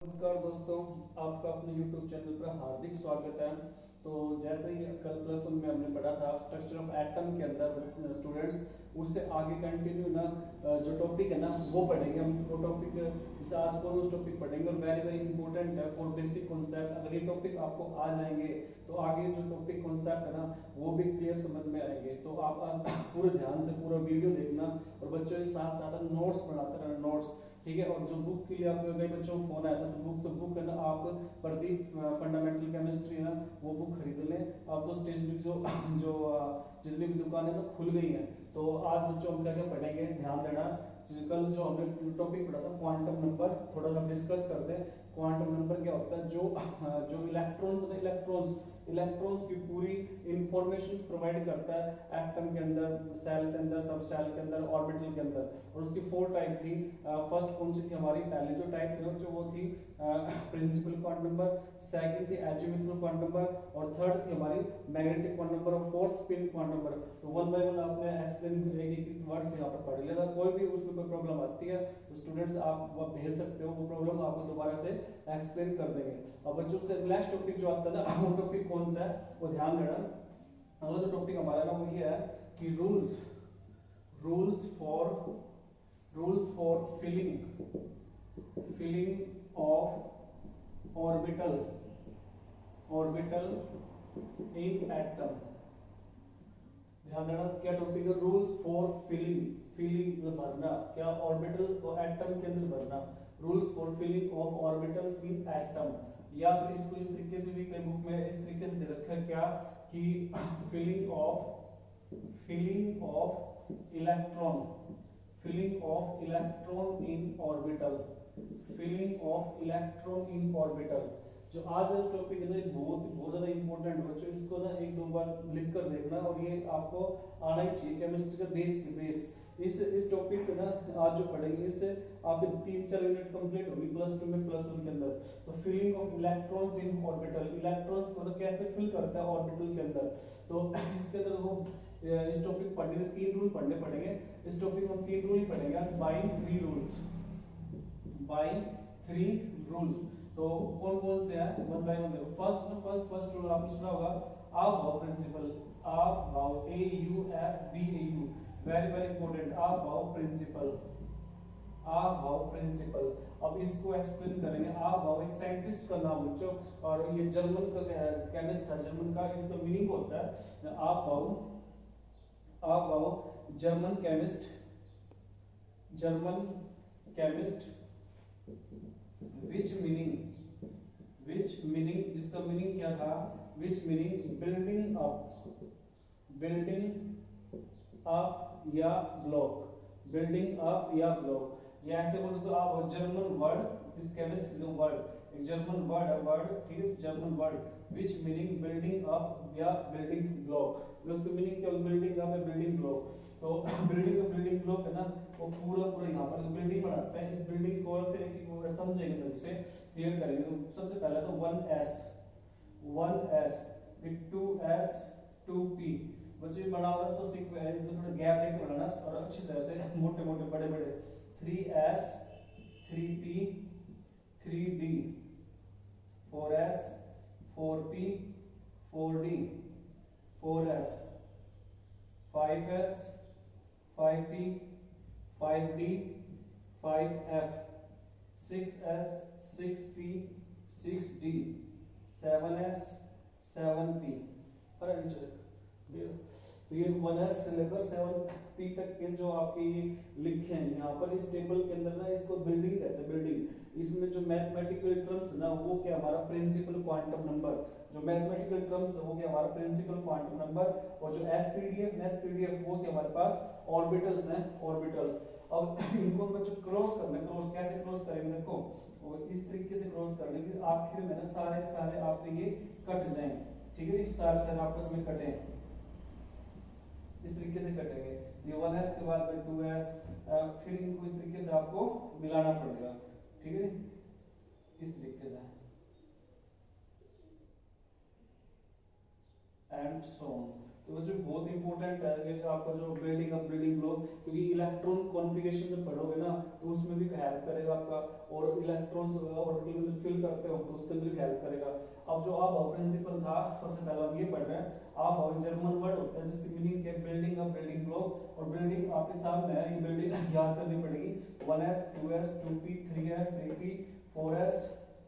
नमस्कार दोस्तों, आपका अपने YouTube चैनल पर हार्दिक स्वागत है। तो जैसे ही कल प्लस वन में हमने पढ़ा था स्ट्रक्चर ऑफ एटम के अंदर स्टूडेंट्स, उससे आगे कंटिन्यू ना जो टॉपिक है ना वो पढ़ेंगे हम। वो टॉपिक जैसे आज को उस टॉपिक पढ़ेंगे और वेरी वेरी इंपॉर्टेंट है फॉर बेसिक कॉन्सेप्ट। अगर ये टॉपिक आपको आ जाएंगे तो आगे जो टॉपिक कॉन्सेप्ट है ना वो भी क्लियर समझ में आएंगे। तो आप आज पूरे ध्यान से पूरा वीडियो देखना और बच्चों के साथ साथ नोट्स बनाते रहना, नोट्स, ठीक है। और जो बुक के लिए आपको कई बच्चों को फोन आया था तो बुक है ना आप प्रदीप फंडामेंटल केमिस्ट्री है ना वो बुक खरीद लें। अब तो स्टेशनरी जो जो जितनी भी दुकानें ना खुल गई हैं। तो आज बच्चों हम क्या क्या पढ़ेंगे, ध्यान देना। कल जो हमने टॉपिक पढ़ा था क्वांटम नंबर, थोड़ा सा डिस्कस करते हैं। क्वांटम नंबर क्या होता है? जो इलेक्ट्रॉन्स इलेक्ट्रॉन्स की पूरी इंफॉर्मेशन प्रोवाइड करता है एटम के अंदर, सेल के अंदर, सब सेल के अंदर, ऑर्बिटल के अंदर। और उसकी फोर टाइप थी। फर्स्ट कौन सी थी हमारी? पहले जो टाइप थी ना जो वो थी प्रिंसिपल क्वांटम नंबर, सेकंड थी एजीमुथल क्वांटम नंबर और थर्ड थी हमारी मैग्नेटिक क्वांटम नंबर और फोर्थ स्पिन क्वांटम नंबर। तो वन बाय वन आपने एक्सप्लेन एक एक वर्ड्स यहाँ पर पढ़ लिया था। कोई भी उसमें कोई प्रॉब्लम आती है तो स्टूडेंट्स आप वो भेज सकते हो, वो प्रॉब्लम आपको दोबारा से एक्सप्लेन कर देंगे। अब बच्चों से नेक्स्ट टॉपिक जो आता है ना वो टॉपिक कौन सा है वो ध्यान देना। अगला जो टॉपिक हमारा ना वो ये है कि rules for filling of orbital in atom. ध्यान देना क्या टॉपिक है? रूल्स फॉर फिलिंग भरना, क्या ऑर्बिटल्स को एटम के अंदर भरना। Rules for filling of orbitals in atom. या फिर इसको इस तरीके से भी कई बुक में इस तरीके से दे रखा है क्या कि filling of electron in orbital. Filling of electron in orbital जो आज का टॉपिक है ना बहुत बहुत ज्यादा इंपॉर्टेंट है बच्चों। इसको ना एक दो बार लिख कर देखना और ये आपको आना ही चाहिए। केमिस्ट्री का बेस इस टॉपिक से ना आज जो पढ़ेंगे इससे आपके 3-4 यूनिट कंप्लीट होगी प्लस टू में, प्लस वन के अंदर। तो filling of electrons in orbital, electrons को कैसे फिल करता है ऑर्बिटल के अंदर। तो इसके अंदर वो इस टॉपिक पढ़ने में 3 रूल पढ़ने पड़ेंगे। इस टॉपिक में हम 3 रूल पढ़ेंगे बाय 3 रूल्स। तो कौन कौन से हैं वन बाय वन देखो। फर्स्ट रूल आपने सुना होगा, अभाव प्रिंसिपल। अभाव AUFBAU, वेरी वेरी इंपॉर्टेंट। अभाव प्रिंसिपल। अब इसको एक्सप्लेन करेंगे। अभाव एक साइंटिस्ट का नाम बच्चों, और ये जर्मन का केमिस्ट था, जर्मन का। इसका मीनिंग होता है अभाव जर्मन केमिस्ट विच मीनिंग जिसका मीनिंग क्या था? विच मीनिंग बिल्डिंग अप या ब्लॉक। ये ऐसे बोल सकते हो आप। German word, this chemist is a word, एक जर्मन वर्ड है, वर्ड, ठीक है, German word which meaning building up या बिल्डिंग ब्लॉक। उसका मीनिंग क्या? बिल्डिंग अप या बिल्डिंग ब्लॉक। तो बिल्डिंग ब्लॉक है ना वो पूरा पूरा यहाँ पर बिल्डिंग बनाता है। इस बिल्डिंग को फिर एक समझेंगे ढंग से, क्लियर करेंगे। तो सबसे पहले तो 1s विद 2s 2p बच्चे बना हुआ तो इसमें थोड़ा गैप देके बनाना और अच्छी तरह से मोटे मोटे बड़े बड़े 3s 3p 3d 4s 4p 4d 4f 5s 5p 5d 5f 6s 6p 6d 7s 7p। तो ये 1s से लेकर 7p तक के जो आपके ये लिखे हैं यहाँ पर इस टेबल के अंदर ना, इसको बिल्डिंग कहते हैं, बिल्डिंग। इसमें जो मैथमेटिकल टर्म्स ना वो क्या हमारा प्रिंसिपल क्वांटम नंबर। जो मैथमेटिकल टर्म्स है वो क्या हमारा प्रिंसिपल क्वांटम नंबर। और जो एसपीडीएफ वो क्या हमारे पास ऑर्बिटल्स हैं, ऑर्बिटल्स। अब इनको बच्चों क्रॉस करना है। क्रॉस कैसे क्रॉस करेंगे देखो, और इस तरीके से क्रॉस करने के आखिर में ना सारे सारे आपके ये कट जाएंगे, ठीक है। सारे सारे आपस में कटे, इस तरीके से कटेंगे। ये 1s के बाद में 2s, फिर इनको इस तरीके से आपको मिलाना पड़ेगा, ठीक है, इस तरीके से एंड सो ऑन। तो बच्चों बहुत इंपॉर्टेंट है ये आपका जो बिल्डिंग अप बिल्डिंग ब्लॉक, क्योंकि इलेक्ट्रॉन कॉन्फ़िगरेशन जब पढ़ोगे ना तो उसमें भी हेल्प करेगा आपका, और इलेक्ट्रॉन्स ऑर्बिटल में फिल करते हो तो उसके अंदर भी हेल्प करेगा। अब जो आप प्रिंसिपल था सबसे पहले हम ये पढ़ रहे हैं, आप जर्मन वर्ड होता है जिसकी मीनिंग है बिल्डिंग अप बिल्डिंग ब्लॉक, और बिल्डिंग आपके सामने है, ये बिल्डिंग याद करनी पड़ेगी 1s 2s 2p 3s 3p 4s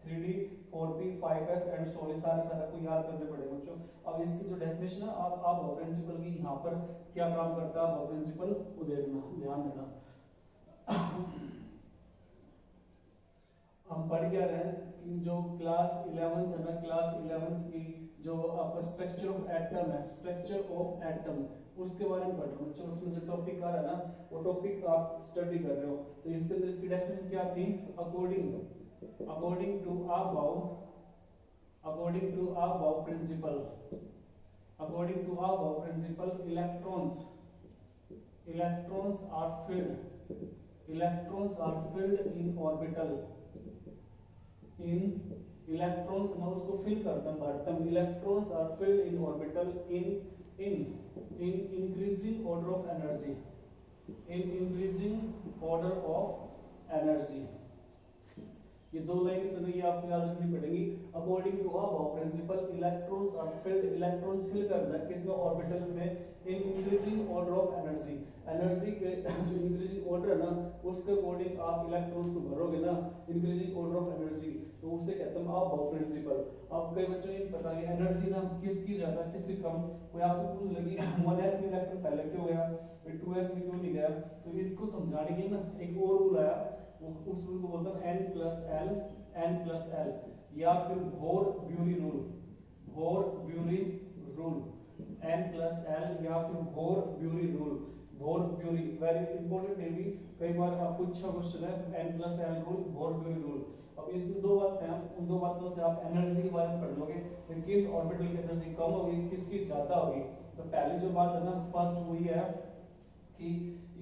3d 4p 5s and so सारे सारे को याद करने पड़ेंगे बच्चों। अब इसकी जो डेफिनेशन है आप प्रिंसिपल की यहाँ पर क्या काम करता है, प्रिंसिपल को देखना ध्यान देना। हम पढ़ क्या रहे हैं कि जो क्लास 11th है ना, क्लास 11th की जो आपका स्ट्रक्चर ऑफ एटम है, स्ट्रक्चर ऑफ एटम उसके बारे में पढ़ रहे हो बच्चों। उसमें जो टॉपिक आ रहा है ना वो टॉपिक आप स्टडी कर रहे हो, तो इसके अंदर इसकी डेफिनेशन क्या थी, according to Aufbau principle, according to above principle electrons are filled in orbital, in electrons मैं उसको fill करता हूँ भरता हूँ, electrons are filled in orbital in increasing order of energy, in increasing order of energy। ये दो line से ये आपको याद रखनी पड़ेगी। According to Aufbau principle electrons are filled, electron fill करना है किसमें, ऑर्बिटल्स में, in increasing order of energy, energy के जो इंक्रीजिंग ऑर्डर है ना उसके अकॉर्डिंग आप इलेक्ट्रॉन्स को भरोगे ना, इंक्रीजिंग ऑर्डर ऑफ एनर्जी, तो उसे कहते हैं अबाव प्रिंसिपल। अब कई बच्चों ने पता है एनर्जी ना किसकी ज्यादा किसकी कम, कोई आपसे पूछ लेगी 1s में इलेक्ट्रॉन पहले क्यों गया, 2s में क्यों नहीं गया, तो इसको समझाने के लिए ना एक और रूल आया, उस रूल को बोलते हैं n प्लस l, या फिर bore-bury rule, n plus l या फिर bore-bury rule. Bore-bury very important है भी, कई बार आपको अच्छा क्वेश्चन है, n plus l rule, bore-bury rule. अब इसमें दो बातें हैं, उन दो बातों से आप एनर्जी के बारे में पढ़ लोगे, फिर किस ऑर्बिटल की एनर्जी कम होगी किसकी ज्यादा होगी। तो पहली जो बात है ना फर्स्ट वही है कि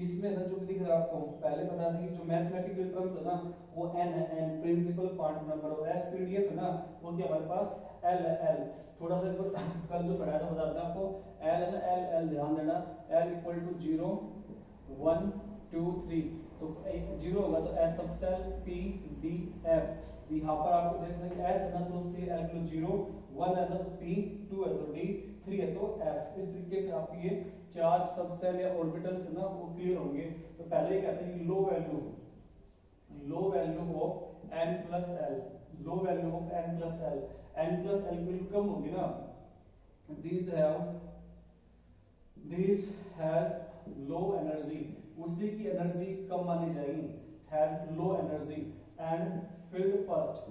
इसमें ना जो भी दिख रहा है आपको पहले बता दें कि जो मैथमेटिकल टर्म्स है ना वो n है, n प्रिंसिपल क्वांटम नंबर, और s पीडीएफ है ना वो क्या हमारे पास l है, l थोड़ा सा कल जो पढ़ाया था बता दें आपको, l है ना, l ध्यान देना, l इक्वल टू 0 1 2 3, तो 0 होगा तो s सब सेल p d f, यहाँ पर आपको देखना है कि s है ना तो उसके l इक्वल 0 1 है ना तो p 2 है तो d 3 है तो f। इस तरीके से आपकी ये चार सब सेल या ऑर्बिटल्स है ना वो क्लियर होंगे। तो पहले ये कहते हैं कि low value of n plus l, low value of n plus l, n plus l बिल्कुल कम होगी ना, these has low energy, उसी की एनर्जी कम मानी जाएगी, has low energy and filled first,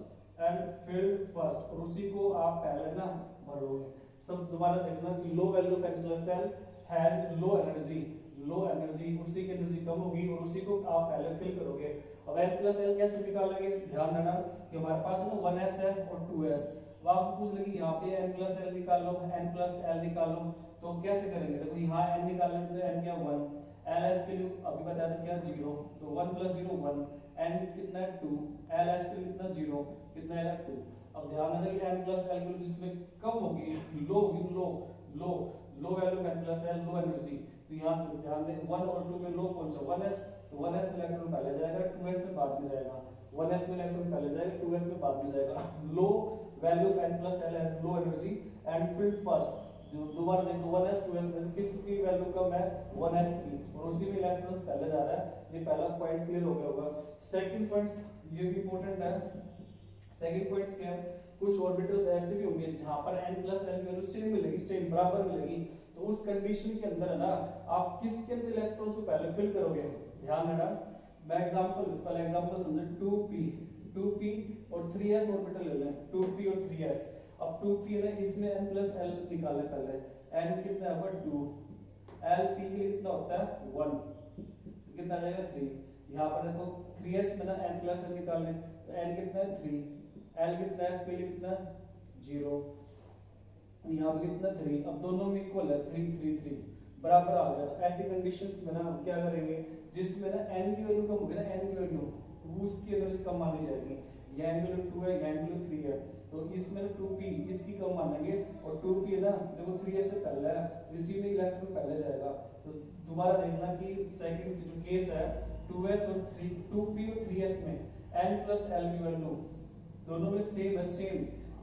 और उसी को आप पहले ना भरोगे। सब दोबारा देखना कि low value of n plus l has low energy, उसी की एनर्जी कम होगी और उसी को आप पहले फिल करोगे। अब n प्लस l कैसे निकालेंगे, ध्यान देना कि हमारे पास है ना 1s है और 2s, अब आपसे पूछ लेगी यहाँ पे n प्लस l निकाल लो, n प्लस l निकाल लो, तो कैसे करेंगे, देखो यहाँ n निकालने तो n क्या 1, ls के लिए अभी बताया था क्या 0, तो 1 प्लस 0 1, n कितना है 2, ls के लिए कितना 0 कितना है 2। अब ध्यान देना कि n प्लस l की जिसमें कम होगी low value n plus l low energy, तो यहाँ ध्यान दें 1 और 2 में लो कौन सा 1s, तो 1s में इलेक्ट्रॉन पहले जाएगा 2s में बाद में जाएगा, 1s में इलेक्ट्रॉन पहले जाएगा 2s में बाद में जाएगा। Low value of n plus l has low energy and field first, दोबारा देखो 1s 2s में से किसकी वैल्यू कम है 1s की, और उसी में इलेक्ट्रॉन्स पहले जा रहा है, ये पहला पॉइंट क्लियर हो गया होगा। सेकंड पॉइंट्स ये भी इंपॉर्टेंट है, सेकंड पॉइंट्स क्या है, कुछ ऑर्बिटल्स ऐसे भी होंगे जहां पर n प्लस l की वैल्यू सेम मिलेगी, सेम बराबर मिलेगी, तो उस कंडीशन के अंदर है ना आप किसके अंदर इलेक्ट्रॉन्स को पहले फिल करोगे, ध्यान देना। मैं पहले एग्जांपल समझे 2p और 3s ऑर्बिटल ले लें, 2p और 3s। अब 2p है ना इसमें n प्लस l निकालें पहले, n कितना होगा 2, l p के लिए कितना होता है 1, तो कितना आ जाएगा 3। यहाँ पर देखो 3s में ना n प्लस l निकालें तो n कितना है 3, l कितना है इसके लिए कितना 0, यहाँ पे कितना 3, अब दोनों में इक्वल है 3 3 3 बराबर आ गया। तो ऐसी कंडीशंस में ना हम क्या करेंगे, जिसमें ना n की वैल्यू कम होगी ना, n की वैल्यू वो उसकी एनर्जी कम मानी जाएगी। ज्ञान वैल्यू 2 है, ज्ञान वैल्यू 3 है, तो इसमें 2p इसकी कम मानेंगे और 2p है ना देखो 3s से पहले है, इसी में इलेक्ट्रॉन पहले जाएगा। तो दोबारा देखना कि सेकंड जो केस है 2s और 3 2p और 3s में n प्लस l की वैल्यू दोनों में सेम है, सेम,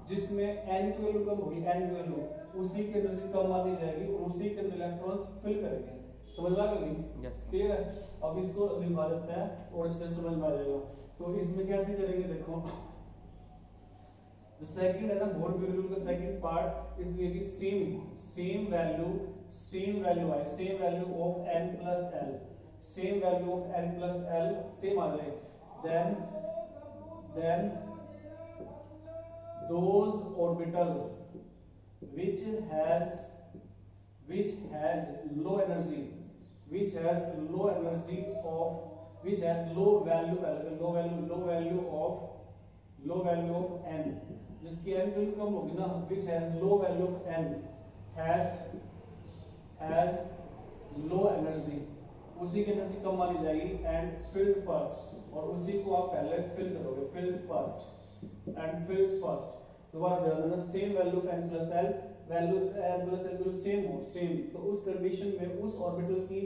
जिसमें n की वैल्यू कम होगी, n की वैल्यू उसी की एनर्जी कम मानी जाएगी और उसी के अंदर इलेक्ट्रॉन्स फिल करेंगे। समझ में आ गई? क्लियर है? अब इसको लिखवा देते हैं और इससे समझ में आ जाएगा। तो इसमें कैसे करेंगे देखो, जो सेकंड है ना मोर वेरिएबल का सेकंड पार्ट, इसमें कि सेम वैल्यू आए, same value of n plus l, same value of n plus l same आ जाए, then those orbital which has low energy of n, जिसकी n वैल्यू कम होगी ना, which has low value of n has low energy, उसी की energy कम मानी जाएगी and filled first, और उसी को आप पहले फिल करोगे, filled first and filled first। दोबारा ध्यान देना, same value of n plus l, value n plus l same हो, सेम, तो उस कंडीशन में उस ऑर्बिटल की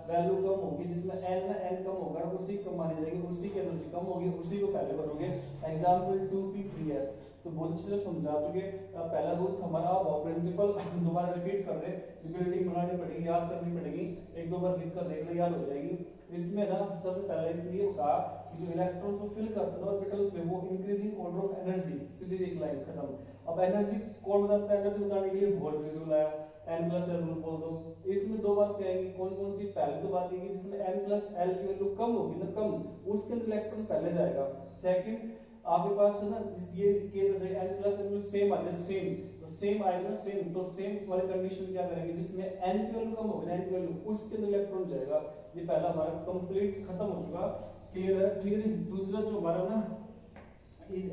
वैल्यू कम होगी, जिसमें n कम होगा उसी कम मानी जाएगी, उसी की एनर्जी कम होगी, उसी को पहले भरोगे। एग्जांपल 2p3s, तो बहुत अच्छे से समझा चुके। पहला रूल हमारा प्रिंसिपल दोबारा रिपीट कर रहे, बिल्डिंग बनानी पड़ेगी, याद करनी पड़ेगी, एक दो बार लिख कर देख लो, याद हो जाएगी। इसमें ना सबसे पहले इसलिए कहा कि जो इलेक्ट्रॉन्स को फिल करते हैं ऑर्बिटल्स में, वो इंक्रीजिंग ऑर्डर ऑफ एनर्जी, सीधी एक लाइन खत्म। अब एनर्जी कौन बताता है? एनर्जी बताने के लिए बोर रूल आया, n प्लस l रूल बोल दो। इसमें दो बात क्या आएगी, कौन कौन सी? पहली तो बात ये कि जिसमें n प्लस l की वैल्यू कम होगी ना, कम, उसके अंदर इलेक्ट्रॉन पहले जाएगा। सेकंड आपके पास है ना ये केस है n प्लस l सेम आ जाए, सेम, तो सेम आएगा, सेम, तो सेम वाली कंडीशन क्या करेंगे, जिसमें n की वैल्यू कम होगी, n की वैल्यू उसके अंदर इलेक्ट्रॉन जाएगा। ये पहला हमारा कंप्लीट खत्म हो चुका, क्लियर है? ठीक है। दूसरा जो हमारा ना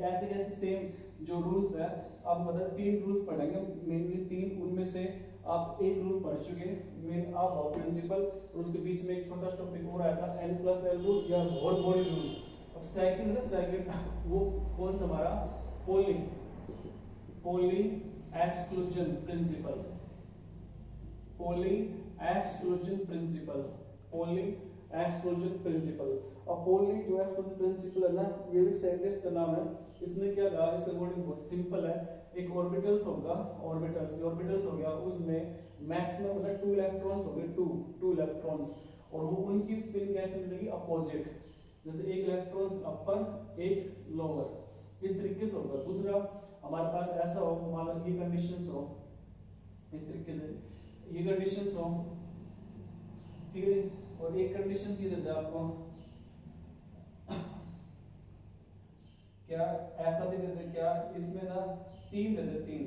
ऐसे कैसे सेम जो रूल्स है, आप मतलब 3 रूल्स पढ़ेंगे मेनली, 3, उनमें से आप एक रूल पढ़ चुके, मेन आप प्रिंसिपल, और उसके बीच में एक छोटा टॉपिक और आया था n प्लस l रूल या होल बॉडी रूल। अब सेकंड है, सेकंड वो कौन सा हमारा पोली एक्सक्लूजन प्रिंसिपल, पोली एक्सक्लूजन प्रिंसिपल। अब पोली जो एक्सक्लूजन प्रिंसिपल है ना, ये भी साइंटिस्ट का नाम है। इसमें क्या कहा, इसका वर्डिंग बहुत सिंपल है। एक ऑर्बिटल्स होगा, ऑर्बिटल्स हो गया, उसमें मैक्सिमम मतलब 2 इलेक्ट्रॉन्स हो गए, 2 इलेक्ट्रॉन्स, और वो उनकी स्पिन कैसे मिलेगी, अपोजिट, जैसे एक इलेक्ट्रॉन्स अपर एक लोअर, इस तरीके से होगा। दूसरा हमारे पास ऐसा हो, मान लो ये कंडीशंस हो, इस तरीके से ये कंडीशंस हो, ठीक है। और एक कंडीशन ये देते हैं आपको, क्या ऐसा भी देते क्या, इसमें ना 3 देते, 3,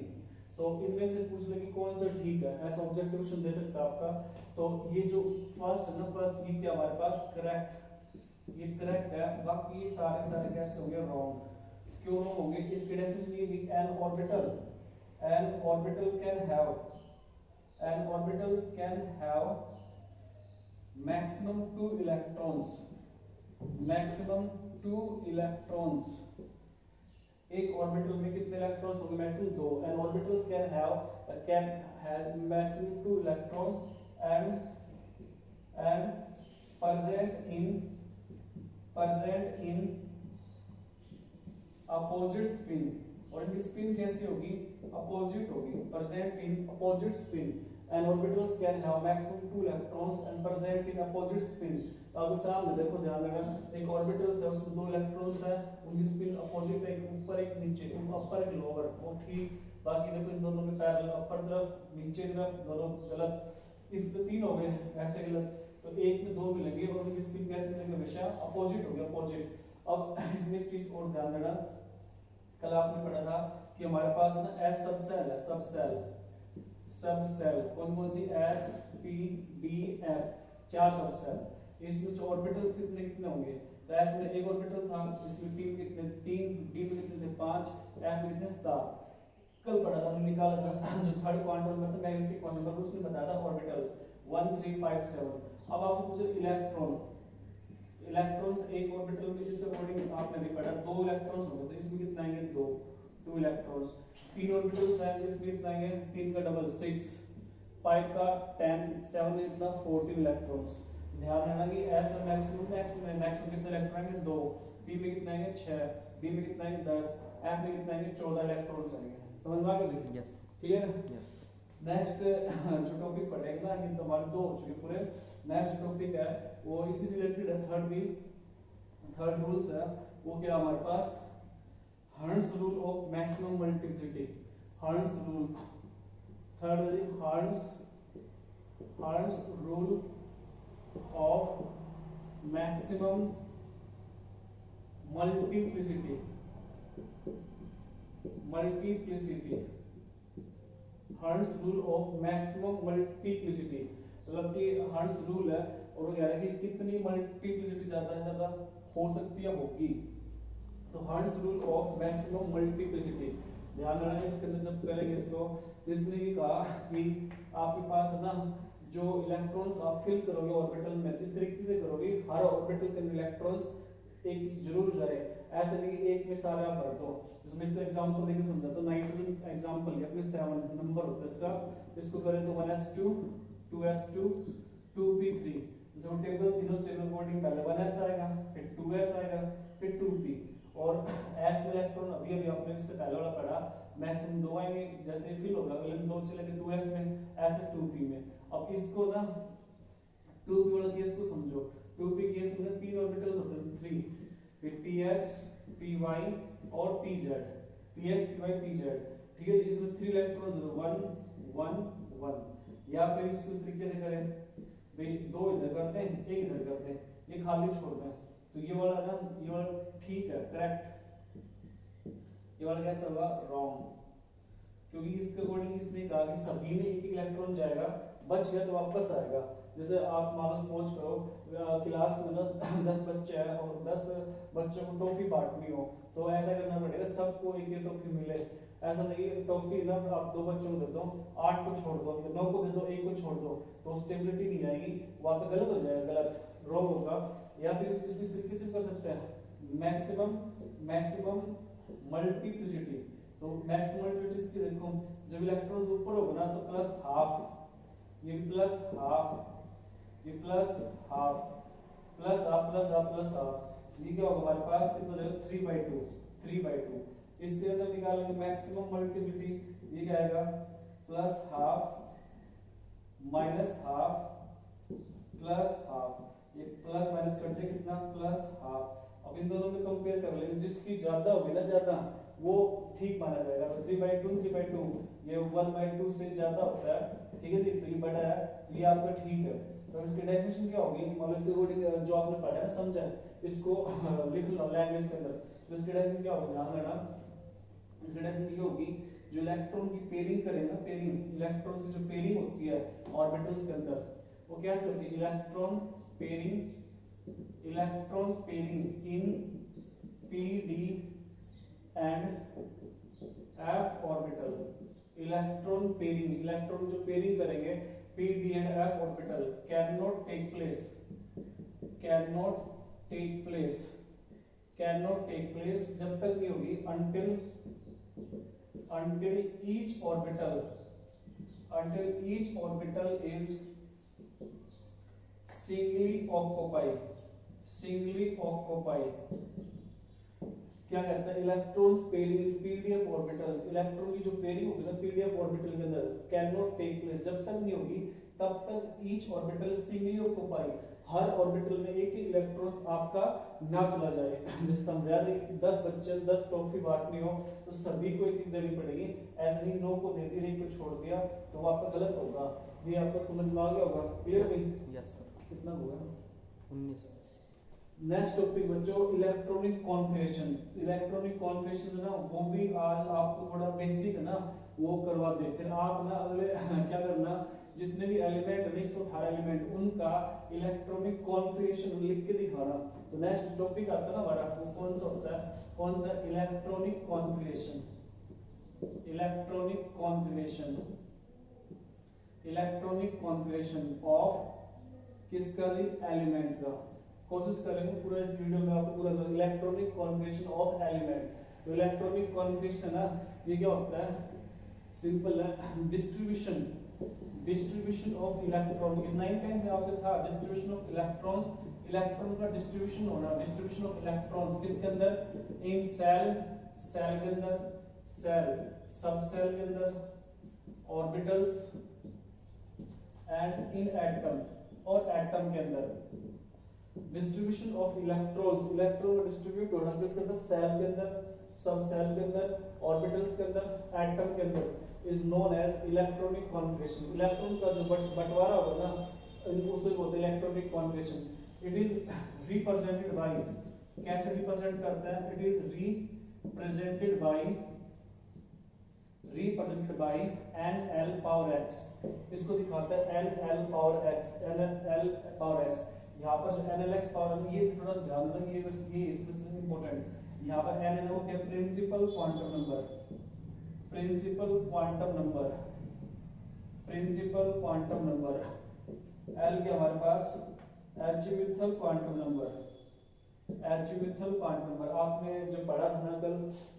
तो इनमें से पूछ ले कि कौन सा ठीक है, ऐसा ऑब्जेक्टिव क्वेश्चन दे सकता है आपका। तो ये जो फर्स्ट है ना, फर्स्ट ये क्या हमारे पास करेक्ट, ये करेक्ट है, बाकी ये सारे कैसे होंगे, रॉन्ग। क्यों रॉन्ग होंगे? इसके डेफिनेशन ये है कि N orbital can have maximum 2 electrons, एक ऑर्बिटल में कितने इलेक्ट्रॉन्स होंगे, maximum 2, and orbitals can have maximum 2 electrons and present in opposite spin, और इनकी स्पिन कैसी होगी, अपोजिट होगी, present in opposite spin, and orbitals can have maximum 2 electrons and present in opposite spin। तो आप सामने देखो, ध्यान देना, एक ऑर्बिटल है, उसमें 2 इलेक्ट्रॉन्स है, उनकी स्पिन अपोजिट है, एक ऊपर एक नीचे, अपर एक लोअर, वो ठीक। बाकी देखो इन दोनों में पैरेलल, अपर तरफ नीचे तरफ दोनों गलत, इस पे 3 हो गए ऐसे गलत, तो एक में 2 मिलेंगे और उनकी स्पिन कैसे मिलेंगे, हमेशा अपोजिट होगी, अपोजिट। अब इसमें एक चीज और ध्यान देना, कल आपने पढ़ा था कि हमारे पास ना एस सबसेल है, सबसेल कौन सी, S P D F, 4 subshell. इसमें जो ऑर्बिटल्स कितने कितने होंगे, तो एस में एक ऑर्बिटल था, इसमें पी में कितने, 3, डी में कितने थे, 5, एफ में कितने, 7। कल पढ़ा था, हमने निकाला था जो थर्ड क्वांटम नंबर था, मैग्नेटिक क्वांटम नंबर, उसने बताया था ऑर्बिटल्स 1 3 5 7। अब आपसे पूछे इलेक्ट्रॉन, इलेक्ट्रॉन्स एक ऑर्बिटल में जिसके अकॉर्डिंग आपने भी पढ़ा 2 इलेक्ट्रॉन्स होंगे तो इसमें कितना आएंगे 2 इलेक्ट्रॉन्स। 3 ऑर्बिटल्स आएंगे इसमें कितना आएंगे 3 का डबल 6, 5 का 10, 7 में कितना 14 इलेक्ट्रॉन्स। ध्यान रखना कि एस में मैक्सिमम कितने इलेक्ट्रॉन आएंगे 2, पी में कितना आएंगे 6, डी में कितना आएंगे 10, एफ में कितना आएंगे 14 इलेक्ट्रॉन्स आएंगे। समझ में आ गया भाई? यस क्लियर है? यस। नेक्स्ट जो टॉपिक पढ़ेगा ये तुम्हारे 2 हो चुके पूरे। नेक्स्ट टॉपिक है वो इसी से रिलेटेड है, थर्ड रूल्स है वो क्या हमारे पास Hund's rule of maximum multiplicity. Hund's rule, third वाली Hund's rule of maximum multiplicity. Hund's rule of maximum multiplicity मतलब कि हर्ट्ज रूल है और वो कह रहा है कि कितनी मल्टीप्लिसिटी ज्यादा से ज्यादा हो सकती है होगी। तो hertz rule of maximum multiplicity ध्यान रखना इसके अंदर जब करेंगे इसको, इसने ये कहा कि आपके पास है ना जो इलेक्ट्रॉन्स आप फिल करोगे ऑर्बिटल में इस तरीके से करोगे हर ऑर्बिटल के इलेक्ट्रॉन्स एक जरूर जाए, ऐसे नहीं एक में सारे आप भर दो। इसमें इसका एग्जांपल देके समझा तो नाइट्रोजन एग्जांपल लिया अपने 7 नंबर होता है इसका, इसको करें तो 1s2 2s2 2p3 जो टेबल तीनों टेबल कोडिंग पहले 1s आएगा फिर 2s आएगा फिर 2p और s इलेक्ट्रॉन अभी आपने इससे पहले वाला पढ़ा मैक्सिमम 2 आएंगे जैसे फिल होगा अगले में 2 चलेंगे 2s में ऐसे 2p में। अब इसको ना 2p वाला केस को समझो, 2p केस में 3 ऑर्बिटल्स होते हैं 3, फिर px py और pz, px py pz, ठीक है। इसमें 3 इलेक्ट्रॉन्स 1 1 1 या फिर इसको इस तरीके से करें भाई 2 इधर करते हैं 1 इधर करते हैं, ये खाली छोड़ते हैं तो ये वाला ना ये वाला ठीक है करेक्ट, ये वाला कैसा होगा रॉन्ग क्योंकि इसके अकॉर्डिंग इसने कहा कि सभी में एक इलेक्ट्रॉन जाएगा बच गया तो वापस आएगा। जैसे आप मान लो सपोज करो क्लास में ना 10 बच्चे हैं और 10 बच्चों को टॉफी बांटनी हो तो ऐसा करना पड़ेगा सबको एक एक टॉफी मिले, ऐसा नहीं टॉफी ना आप 2 बच्चों को दे दो 8 को छोड़ दो 9 को दे दो 1 को छोड़ दो तो स्टेबिलिटी नहीं आएगी, वहां पे गलत हो जाएगा, गलत रॉन्ग होगा। या फिर इस तरीके से कर सकते हैं मैक्सिमम मल्टीप्लिसिटी। तो मैक्सिमम मल्टीप्लिसिटी देखो जब इलेक्ट्रॉन्स ऊपर होगा ना तो प्लस हाफ, ये प्लस हाफ, ये plus half plus half plus half plus half, ये क्या होगा हमारे पास कितना हो जाएगा 3/2। इसके अंदर निकालेंगे मैक्सिमम मल्टीप्लिसिटी, ये क्या आएगा plus half minus half plus half, ये प्लस माइनस कट जाए कितना प्लस हाफ। अब इन दोनों में कंपेयर कर लेंगे जिसकी ज्यादा होगी ना ज्यादा वो ठीक माना जाएगा। तो 3/2 ये 1/2 से ज्यादा होता है, ठीक है जी, तो ये बड़ा है ये आपका ठीक है। तो इसकी डेफिनेशन क्या होगी मान लो इसके अकॉर्डिंग जो आपने पढ़ा है समझा इसको लिख लो लैंग्वेज के अंदर। तो इसकी डेफिनेशन क्या होगी ध्यान रखना, इसकी डेफिनेशन ये होगी जो इलेक्ट्रॉन की पेयरिंग करेगा पेयरिंग इलेक्ट्रॉन्स की जो पेयरिंग होती है ऑर्बिटल्स के अंदर वो कैसे होती है electron pairing in pd and f orbital. Electron pairing electron जो पेयरिंग करेंगे pd and f orbital can not take place जब तक नहीं होगी until each orbital is singly occupied। क्या कहता है electrons pairing PDF orbitals, electron की जो पेयरिंग होगी ना पीडीएफ ऑर्बिटल के अंदर कैन नॉट टेक प्लेस जब तक नहीं होगी तब तक ईच ऑर्बिटल सिंगली ऑक्युपाइड, हर ऑर्बिटल में एक इलेक्ट्रॉन्स आपका ना चला जाए। जिस समझा रहे 10 बच्चे 10 टॉफी बांटनी हो तो सभी को एक देनी पड़ेगी, ऐसे नहीं 9 को दे दी एक को छोड़ दिया तो वो आपका गलत होगा। ये आपको समझ में आ गया होगा, क्लियर भाई? Yes sir. कितना हुआ 19। नेक्स्ट टॉपिक बच्चों इलेक्ट्रॉनिक कॉन्फ़िगरेशन। इलेक्ट्रॉनिक कॉन्फ़िगरेशन ना वो भी आज आपको थोड़ा बेसिक ना वो करवा दे, फिर आप ना अगले क्या करना जितने भी एलिमेंट 118 एलिमेंट उनका इलेक्ट्रॉनिक कॉन्फ़िगरेशन लिख के दिखाना। तो नेक्स्ट टॉपिक आता है ना हमारा वो कौन सा होता है कौन सा इलेक्ट्रॉनिक कॉन्फ़िगरेशन ऑफ किसका जी एलिमेंट का। कोशिश करेंगे पूरा इस वीडियो में आपको पूरा इलेक्ट्रॉनिक कॉन्फ़िगरेशन ऑफ एलिमेंट। तो इलेक्ट्रॉनिक कॉन्फ़िगरेशन है ये क्या होता है, सिंपल है, डिस्ट्रीब्यूशन ऑफ इलेक्ट्रॉन। ये 9 टाइम में आपने था डिस्ट्रीब्यूशन ऑफ इलेक्ट्रॉन्स, इलेक्ट्रॉन का डिस्ट्रीब्यूशन होना, डिस्ट्रीब्यूशन ऑफ इलेक्ट्रॉन्स किसके अंदर, इन सेल, सेल के अंदर, सेल, सब सेल के अंदर, ऑर्बिटल्स एंड इन एटम, और एटम के अंदर। Distribution of electrons, electron distribute होना किसके अंदर, सेल के अंदर, सब सेल के अंदर, ऑर्बिटल्स के अंदर, एटम के अंदर, is known as electronic configuration. Electron का जो बंटवारा होगा ना उसे बोलते हैं electronic configuration. It is represented by, कैसे रिप्रेजेंट करते हैं, it is represented by NL power x। इसको दिखाता है NL power x, NL power x। यहाँ पर जो NLX पावर, ये थोड़ा ध्यान रखना, ये इसमें इंपॉर्टेंट। यहाँ पर NL हो गया principal quantum number, principal quantum number, principal quantum number. L के हमारे पास azimuthal quantum number, azimuthal quantum number. आपने जो पढ़ा था ना कल,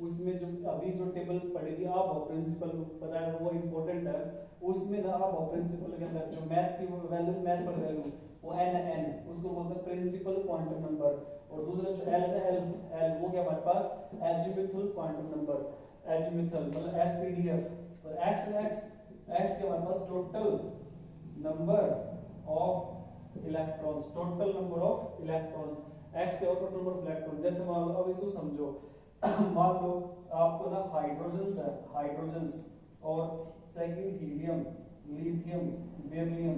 उसमें जो अभी जो टेबल पढ़ी थी आप प्रिंसिपल पता है वो इंपॉर्टेंट है, उसमें ना आप प्रिंसिपल के अंदर जो मैथ की वैल्यू, मैथ पर वैल्यू वो n उसको बोलते हैं प्रिंसिपल क्वांटम नंबर। और दूसरा जो L है, L वो क्या हमारे पास एजिमुथल क्वांटम नंबर, एजिमुथल मतलब SPDF। और x के हमारे पास total number of electrons, total number of electrons, x के और टोटल नंबर ऑफ इलेक्ट्रॉन। जैसे मान लो, अब इसको समझो, मान लो आपको ना हाइड्रोजन्स है, हाइड्रोजन्स, और सेकंड हीलियम, लिथियम, बेरिलियम,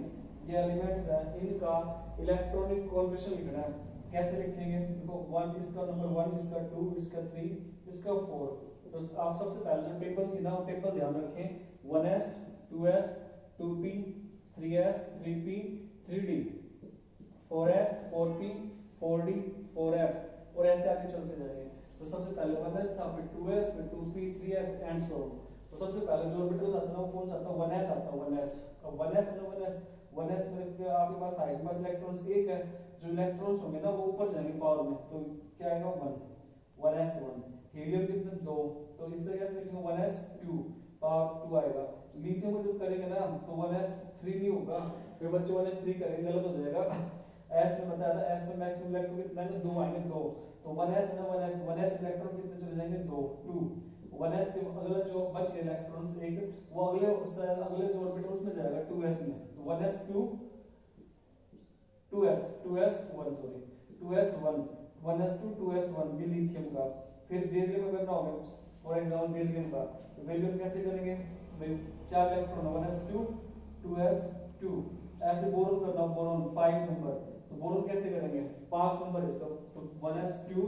ये एलिमेंट्स है, इनका इलेक्ट्रॉनिक कॉन्फ़िगरेशन लिखना है। कैसे लिखेंगे, देखो 1 इसका नंबर 1, इसका 2, इसका 3, इसका 4। तो आप सबसे पहले जो टेबल थी ना, टेबल ध्यान रखें, 1s 2s 2p 3s 3p 3d 4s 4p 4d 4f, और ऐसे आगे चलते जाएंगे। तो सबसे पहले 1s था, फिर 2s, फिर 2p 3s and so on. तो सबसे पहले जो ऑर्बिटल्स आता है वो कौन सा आता है, 1s आता है, 1s। अब 1s है ना, 1s में आपके पास साइड में इलेक्ट्रॉन्स एक है, जो इलेक्ट्रॉन्स होंगे ना वो ऊपर जाएंगे पावर में, तो क्या आएगा 1s 1। हीलियम कितने 2, तो इस तरह से लिखेंगे 1s 2 पावर 2 आएगा। लिथियम को जब करेंगे ना तो 1s 3 नहीं होगा, फिर बच्चे 1s 3 करेंगे, गलत हो जाएगा। s में बताया था, s में मैक्सिमम इलेक्ट्रॉन कितना है, 2 आएंगे 2। तो 1s ना 1s इलेक्ट्रॉन कितने चले जाएंगे 2 1s के अगला जो बचे इलेक्ट्रॉन्स एक, वो अगले जो ऑर्बिटल उसमें जाएगा 2s में। तो 1s 2 2s 1 sorry 2s 1 1s 2 2s 1 ये लिथियम का। फिर बेरिलियम का करना होगा, फॉर एग्जांपल बेरिलियम का। तो बेरिलियम कैसे करेंगे, भाई 4 इलेक्ट्रॉन 1s 2 2s 2। ऐसे बोरॉन करना, बोरॉन 5 नंबर, तो बोरॉन कैसे करेंगे, 5 नंबर इसका, तो 1s 2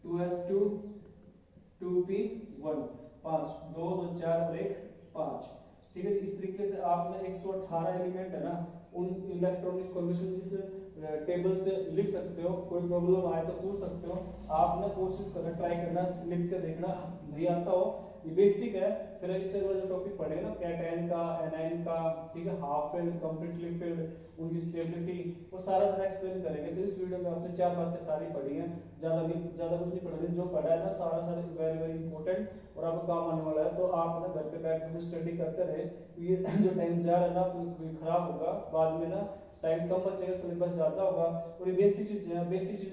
2s 2 2p 1 5 2 2 4 और 1 5। ठीक है, इस तरीके से आपने 118 एलिमेंट है ना, उन इलेक्ट्रॉनिक कॉन्फ़िगरेशन इस टेबल से लिख सकते हो। कोई प्रॉब्लम आए तो पूछ सकते हो, आपने कोशिश करना, ट्राई करना, लिख के देखना, नहीं आता हो ये बेसिक है। फिर इससे जो टॉपिक पढ़ेगा ना कैटायन का, एनायन का, ठीक है, हाफ फिल्ड, कंप्लीटली फिल्ड, उनकी स्टेबिलिटी, वो सारा एक्सप्लेन करेंगे। तो इस वीडियो में आपने 4 बातें सारी पढ़ी हैं, ज्यादा कुछ नहीं पढ़ा, जो पढ़ा है ना सारा वेरी वेरी इंपॉर्टेंट और आपको काम आने वाला है। तो आप ना घर पे बैठ के स्टडी करते रहे, तो ये जो टाइम जा रहा है ना कोई खराब होगा बाद में ना, टाइम कम बचेगा, सिलेबस ज्यादा होगा, और ये बेसिक चीज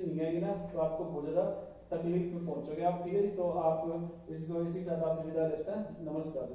नहीं आएगी ना, तो आपको बहुत ज्यादा तकलीफ में पहुंचोगे आप। ठीक है, तो आप इसको इसी के साथ आपसे विदा लेते हैं, नमस्कार।